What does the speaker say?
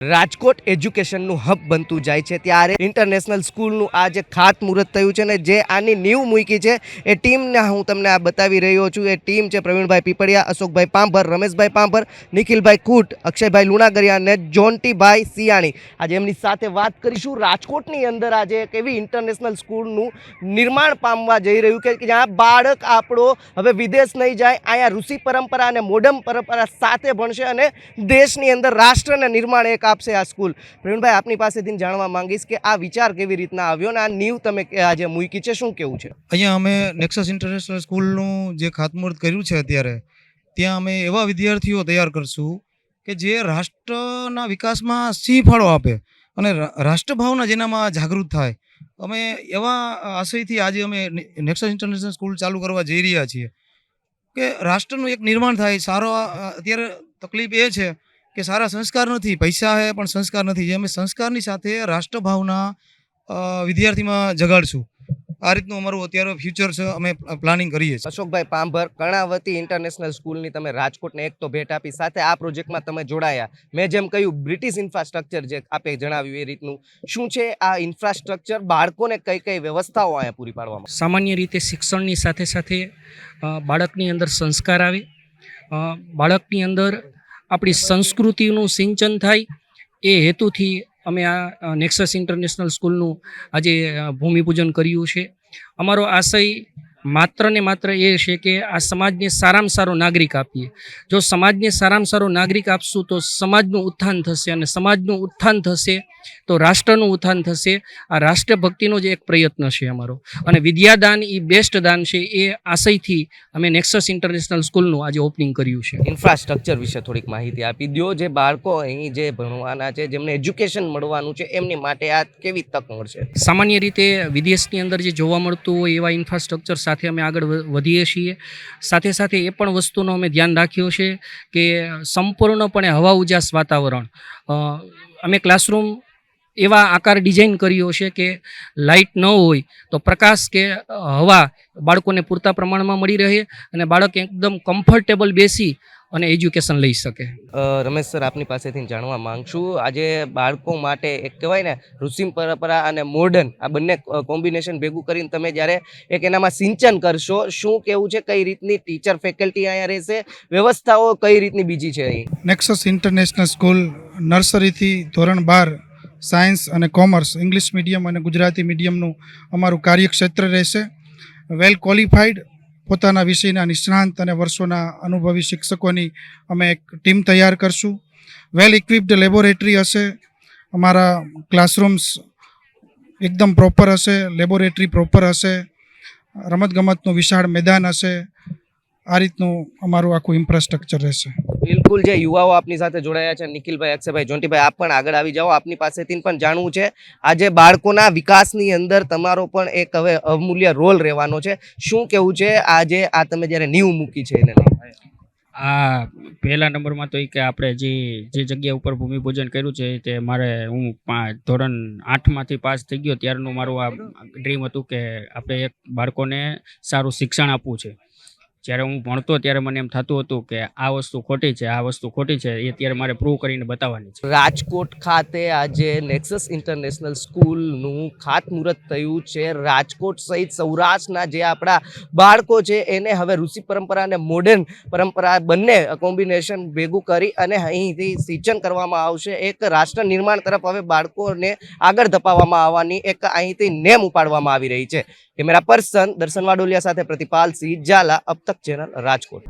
Rajkot એજ્યુકેશનનું hub બનતું જાય છે ત્યારે ઇન્ટરનેશનલ સ્કૂલનું આ જે ખાતમુહૂર્ત થયું છે ને જે આની નીંવ મૂકી છે એ ટીમને હું તમને આ બતાવી રહ્યો છું। એ ટીમ છે પ્રવીણભાઈ પીપળિયા, અશોકભાઈ પાંભર, રમેશભાઈ પાંભર, નિખિલભાઈ કુટ, અક્ષયભાઈ લુણાગરિયા અને જોન્ટીભાઈ સિયાણી। આજે એમની સાથે વાત કરીશું રાજકોટની અંદર આજે એક એવી ઇન્ટરનેશનલ સ્કૂલનું નિર્માણ પામવા જઈ રહ્યું કે જ્યાં બાળક આપણો હવે વિદેશ નહીં જાય, અહીંયા ઋષિ પરંપરા અને મોડર્ન પરંપરા સાથે ભણશે અને દેશની અંદર રાષ્ટ્રને નિર્માણ એક આપશે આ સ્કૂલ। પ્રવીણભાઈ, આપની પાસેથી જાણવા માંગીશ કે આ વિચાર કેવી રીતના આવ્યો અને આ નીવ તમે આજે મૂકી છે, શું કેવું છે? અહીંયા અમે નેક્સસ ઇન્ટરનેશનલ સ્કૂલનું જે ખાતમુહૂર્ત કર્યું છે અત્યારે, ત્યાં અમે એવા વિદ્યાર્થીઓ તૈયાર કરશું કે જે રાષ્ટ્રના વિકાસમાં સિંહ ફાળો આપે અને રાષ્ટ્રભાવના જેનામાં જાગૃત થાય। અમે એવા આશયથી આજે અમે નેક્સસ ઇન્ટરનેશનલ સ્કૂલ ચાલુ કરવા જઈ રહ્યા છીએ કે રાષ્ટ્રનું એક નિર્માણ થાય। સારો અત્યારે તકલીફ એ છે કે સારા સંસ્કાર નથી, પૈસા હે પણ સંસ્કાર નથી, જે અમે સંસ્કારની સાથે રાષ્ટ્રભાવના વિદ્યાર્થીમાં જગાડશું। આ રીતનું અમારું અત્યારે ફ્યુચર છે, અમે પ્લાનિંગ કરીએ છીએ। અશોકભાઈ પાંભર, કર્ણાવતી ઇન્ટરનેશનલ સ્કૂલની તમે રાજકોટને એક તો ભેટ આપી, સાથે આ પ્રોજેક્ટમાં તમે જોડાયા। મેં જેમ કહ્યું બ્રિટિશ ઇન્ફ્રાસ્ટ્રક્ચર જે આપે જણાવ્યું એ રીતનું શું છે આ ઇન્ફ્રાસ્ટ્રક્ચર, બાળકોને કઈ કઈ વ્યવસ્થાઓ અહીંયા પૂરી પાડવામાં? સામાન્ય રીતે શિક્ષણની સાથે સાથે બાળકની અંદર સંસ્કાર આવે, બાળકની અંદર આપણી સંસ્કૃતિનું સિંચન થાય, એ હેતુથી અમે આ નેક્સસ ઇન્ટરનેશનલ સ્કૂલનું આજે ભૂમિપૂજન કર્યું છે। અમારો આશય માત્ર ને માત્ર એ છે કે આ સમાજને સારામાં સારો નાગરિક આપીએ। જો સમાજને સારામાં સારો નાગરિક આપશું તો સમાજનું ઉત્થાન થશે અને સમાજનું ઉત્થાન થશે તો રાષ્ટ્રનું ઉત્થાન થશે। આ રાષ્ટ્રભક્તિનો જ એક પ્રયત્ન છે અમારો અને વિદ્યાદાન એ બેસ્ટ દાન છે, એ આશયથી અમે નેક્સસ ઇન્ટરનેશનલ સ્કૂલનું આજે ઓપનિંગ કર્યું છે। ઇન્ફ્રાસ્ટ્રક્ચર વિશે થોડીક માહિતી આપી દો, જે બાળકો અહીં જે ભણવાના છે, જેમને એજ્યુકેશન મળવાનું છે, એમની માટે આ કેવી તક મળશે? સામાન્ય રીતે વિદેશની અંદર જે જોવા મળતું હોય એવા ઇન્ફ્રાસ્ટ્રક્ચર સાથે અમે આગળ વધીએ છીએ। સાથે સાથે એ પણ વસ્તુનો અમે ધ્યાન રાખ્યો છે કે સંપૂર્ણપણે હવા ઉજાસ વાતાવરણ, અમે ક્લાસરૂમ એવા આકાર ડિઝાઇન કર્યો છે કે લાઇટ ન હોય તો પ્રકાશ કે હવા બાળકોને પૂરતા પ્રમાણમાં મળી રહે અને બાળક એકદમ કમ્ફર્ટેબલ બેસી અને એજ્યુકેશન લઈ શકે। રમેશ સર, આપની પાસેથી જાણવા માંગશું, આજે બાળકો માટે એક કહેવાય ને ઋષિ પરંપરા અને મોડર્ન આ બંને કોમ્બિનેશન ભેગું કરીને તમે જ્યારે એક એનામાં સિંચન કરશો, શું કેવું છે? કઈ રીતની ટીચર ફેકલ્ટી અહીંયા રહેશે, વ્યવસ્થાઓ કઈ રીતની બીજી છે અહીં? નેક્સસ ઇન્ટરનેશનલ સ્કૂલ નર્સરીથી ધોરણ 12 સાયન્સ અને કોમર્સ, ઇંગ્લિશ મીડિયમ અને ગુજરાતી મીડિયમનું અમારું કાર્યક્ષેત્ર રહેશે। વેલ ક્વોલિફાઈડ, પોતાના વિષયના નિષ્ણાંત અને વર્ષોના અનુભવી શિક્ષકોની અમે એક ટીમ તૈયાર કરશું। વેલ ઇક્વિપ્ડ લેબોરેટરી હશે, અમારા ક્લાસરૂમ્સ એકદમ પ્રોપર હશે, લેબોરેટરી પ્રોપર હશે, રમતગમતનું વિશાળ મેદાન હશે। આ રીતનું અમારું આખું ઇન્ફ્રાસ્ટ્રક્ચર રહેશે। બિલકુલ, જે યુવાઓ આપની સાથે જોડાયા છે, નિખિલભાઈ, અક્ષયભાઈ, જોન્ટીભાઈ, આપ પણ આગળ આવી જાઓ। આપની પાસેથી પણ જાણવું છે, આજે બાળકોના વિકાસની અંદર તમારો પણ એક હવે અમૂલ્ય રોલ રહેવાનો છે, શું કેવું છે આજે આ તમે જ્યારે નીવ મૂકી છે એને? આ પહેલા નંબરમાં તો એ કે આપણે જે જગ્યા ઉપર ભૂમિપૂજન કર્યું છે તે હું ધોરણ 8માંથી પાસ થઈ ગયો ત્યારનું મારું આ ડ્રીમ હતું કે આપણે એક બાળકોને સારું શિક્ષણ આપવું છે। જ્યારે હું ભણતો ત્યારે મને એમ થતું હતું કે આ વસ્તુ ખોટી છે, આ વસ્તુ ખોટી છે, એ ત્યારે મારે પ્રૂવ કરીને બતાવવાની છે। રાજકોટ ખાતે આજે નેક્સસ ઇન્ટરનેશનલ સ્કૂલનું ખાતમુહૂર્ત થયું છે। રાજકોટ સહિત સૌરાષ્ટ્રના જે આપણા બાળકો છે એને હવે ઋષિ પરંપરા અને મોડર્ન પરંપરા બંને કોમ્બિનેશન ભેગું કરી અને અહીંથી સિંચન કરવામાં આવશે। એક રાષ્ટ્ર નિર્માણ તરફ હવે બાળકોને આગળ ધપાવવામાં આવવાની એક અહીંથી નેમ ઉપાડવામાં આવી રહી છે। કેમેરા પર્સન દર્શન વાડોલિયા સાથે પ્રતિપાલ સિંહ ઝાલા, અબ તક ચેનલ, રાજકોટ।